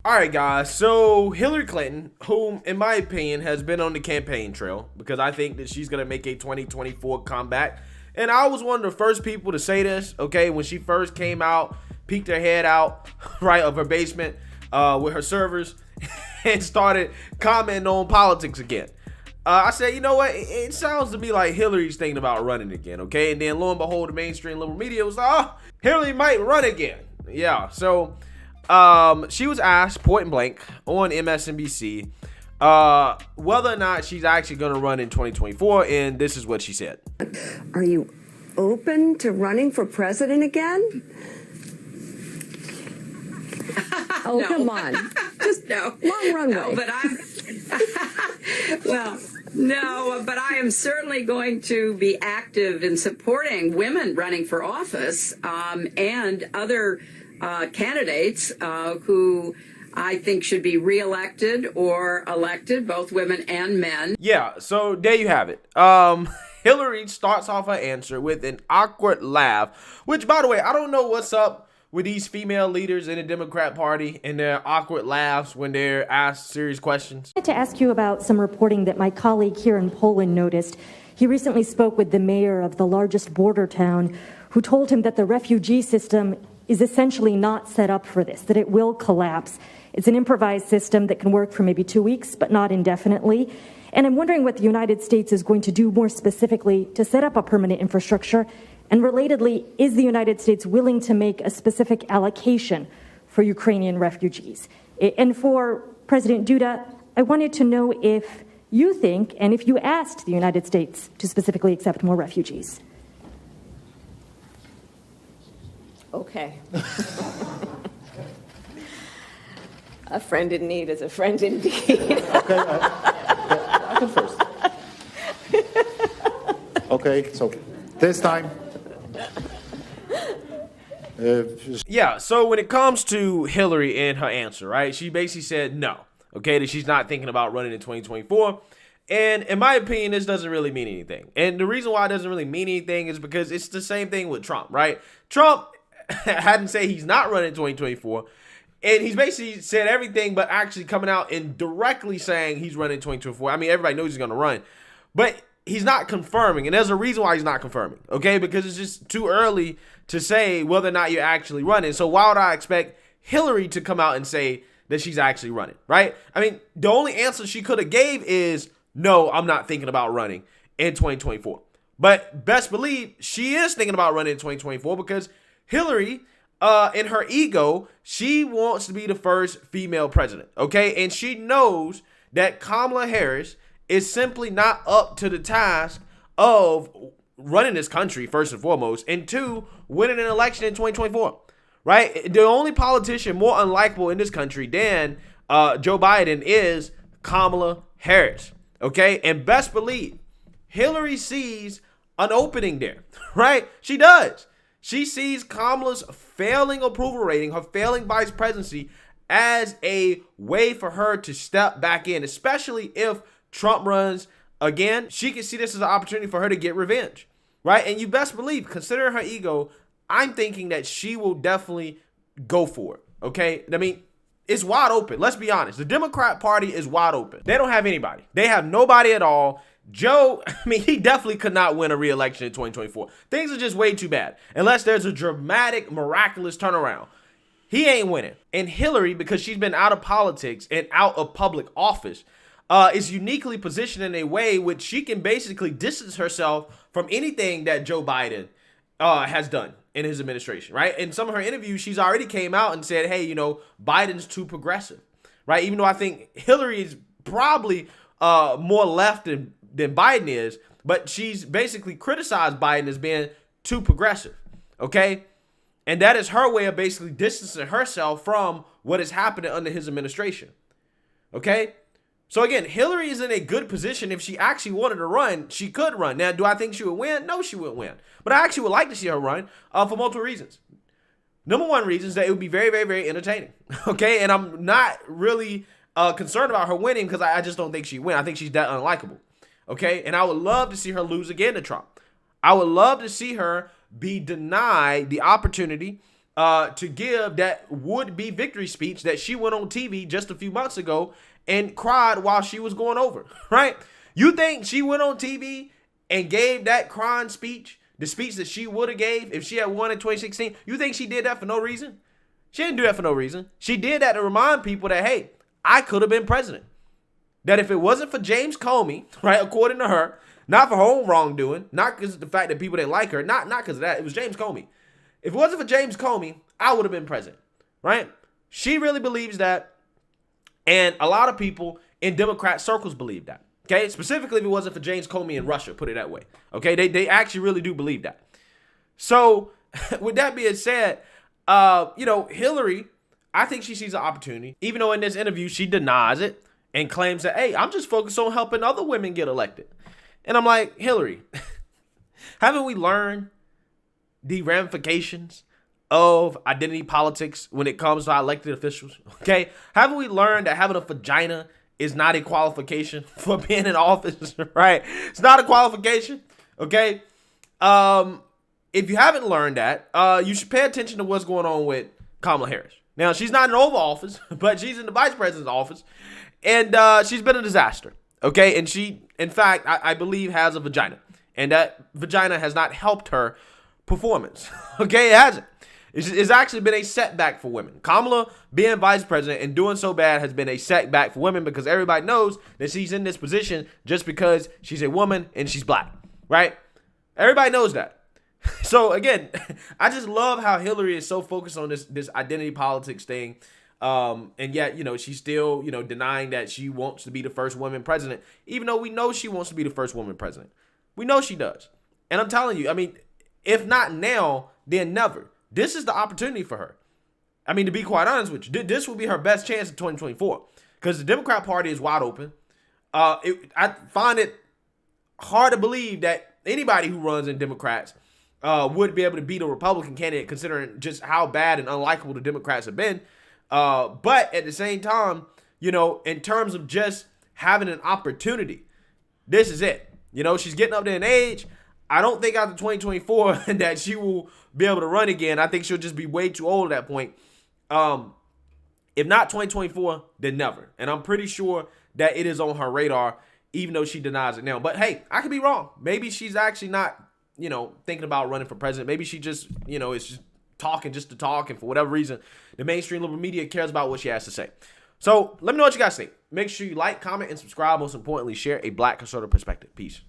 All right, guys. So Hillary Clinton, whom in my opinion has been on the campaign trail, because I think that she's gonna make a 2024 comeback, and I was one of the first people to say this. Okay, when she first came out, peeked her head out right of her basement with her servers, and started commenting on politics again. I said, you know what? It sounds to me like Hillary's thinking about running again. Okay, and then lo and behold, the mainstream liberal media was like, "Oh, Hillary might run again." Yeah, so. She was asked point blank on MSNBC whether or not she's actually going to run in 2024, and this is what she said. Are you open to running for president again? Oh, no. Come on. Just no. Long runway. No, but I'm well, no, but I am certainly going to be active in supporting women running for office and other candidates who I think should be reelected or elected, both women and men. Yeah, so there you have it. Hillary starts off her answer with an awkward laugh, which, by the way, I don't know what's up with these female leaders in the Democrat Party and their awkward laughs when they're asked serious questions. I wanted to ask you about some reporting that my colleague here in Poland noticed. He recently spoke with the mayor of the largest border town, who told him that the refugee system is essentially not set up for this, that it will collapse. It's an improvised system that can work for maybe 2 weeks, but not indefinitely. And I'm wondering what the United States is going to do more specifically to set up a permanent infrastructure. And relatedly, is the United States willing to make a specific allocation for Ukrainian refugees? And for President Duda, I wanted to know if you think, and if you asked the United States to specifically accept more refugees. Okay. A friend in need is a friend indeed. Okay, I can first. Okay, so this time. Yeah, so when it comes to Hillary and her answer, right, she basically said no, okay, that she's not thinking about running in 2024. And in my opinion, this doesn't really mean anything. And the reason why it doesn't really mean anything is because it's the same thing with Trump, right? Trump hadn't said he's not running in 2024, and he's basically said everything but actually coming out and directly saying he's running in 2024. I mean, everybody knows he's going to run, but he's not confirming, and there's a reason why he's not confirming, okay? Because it's just too early to say whether or not you're actually running. So why would I expect Hillary to come out and say that she's actually running, right? I mean, the only answer she could have gave is, no, I'm not thinking about running in 2024. But best believe she is thinking about running in 2024 because Hillary, in her ego, she wants to be the first female president, okay? And she knows that Kamala Harris is simply not up to the task of running this country, first and foremost, and two, winning an election in 2024, right? The only politician more unlikable in this country than Joe Biden is Kamala Harris, okay? And best believe, Hillary sees an opening there, right? She does. She sees Kamala's failing approval rating, her failing vice presidency, as a way for her to step back in, especially if Trump runs again. She can see this as an opportunity for her to get revenge, right? And you best believe, considering her ego, I'm thinking that she will definitely go for it, okay? I mean, it's wide open. Let's be honest. The Democrat Party is wide open. They don't have anybody. They have nobody at all. Joe, I mean, he definitely could not win a re-election in 2024. Things are just way too bad. Unless there's a dramatic, miraculous turnaround. He ain't winning. And Hillary, because she's been out of politics and out of public office, is uniquely positioned in a way which she can basically distance herself from anything that Joe Biden has done in his administration, right? In some of her interviews, she's already came out and said, hey, you know, Biden's too progressive, right? Even though I think Hillary is probably more left than Biden is, but she's basically criticized Biden as being too progressive, okay? And that is her way of basically distancing herself from what is happening under his administration, okay? So again, Hillary is in a good position. If she actually wanted to run, she could run. Now, do I think she would win? No, she wouldn't win. But I actually would like to see her run for multiple reasons. Number one reason is that it would be very, very, very entertaining, okay? And I'm not really concerned about her winning because I just don't think she'd win. I think she's that unlikable, okay? And I would love to see her lose again to Trump. I would love to see her be denied the opportunity to give that would-be victory speech that she went on TV just a few months ago and cried while she was going over, right? You think she went on TV and gave that crying speech, the speech that she would have gave if she had won in 2016? You think she did that for no reason? She didn't do that for no reason. She did that to remind people that, hey, I could have been president. That if it wasn't for James Comey, right, according to her, not for her own wrongdoing, not because of the fact that people didn't like her, not because of that, it was James Comey. If it wasn't for James Comey, I would have been president, right? She really believes that, and a lot of people in Democrat circles believe that, okay? Specifically, if it wasn't for James Comey in Russia, put it that way, okay? They actually really do believe that. So, with that being said, Hillary, I think she sees an opportunity, even though in this interview she denies it and claims that, hey, I'm just focused on helping other women get elected. And I'm like, Hillary, haven't we learned the ramifications of identity politics when it comes to our elected officials? Okay, haven't we learned that having a vagina is not a qualification for being in office? Right? It's not a qualification. Okay. If you haven't learned that, you should pay attention to what's going on with Kamala Harris. Now, she's not in the Oval Office, but she's in the Vice President's office, and she's been a disaster. Okay, and she, in fact, I believe has a vagina, and that vagina has not helped her performance. Okay, it hasn't. It's actually been a setback for women. Kamala being vice president and doing so bad has been a setback for women because everybody knows that she's in this position just because she's a woman and she's black, right? Everybody knows that. So again, I just love how Hillary is so focused on this identity politics thing. And yet, she's still, denying that she wants to be the first woman president, even though we know she wants to be the first woman president. We know she does. And I'm telling you, I mean, if not now, then never. This is the opportunity for her. I mean, to be quite honest with you, this will be her best chance in 2024 because the Democrat Party is wide open. I find it hard to believe that anybody who runs in Democrats would be able to beat a Republican candidate considering just how bad and unlikable the Democrats have been. But at the same time, in terms of just having an opportunity, this is it. She's getting up there in age. I don't think after 2024 that she will be able to run again. I think she'll just be way too old at that point. If not 2024, then never. And I'm pretty sure that it is on her radar, even though she denies it now. But hey, I could be wrong. Maybe she's actually not, thinking about running for president. Maybe she just, is just talking just to talk. And for whatever reason, the mainstream liberal media cares about what she has to say. So let me know what you guys think. Make sure you like, comment, and subscribe. Most importantly, share a black conservative perspective. Peace.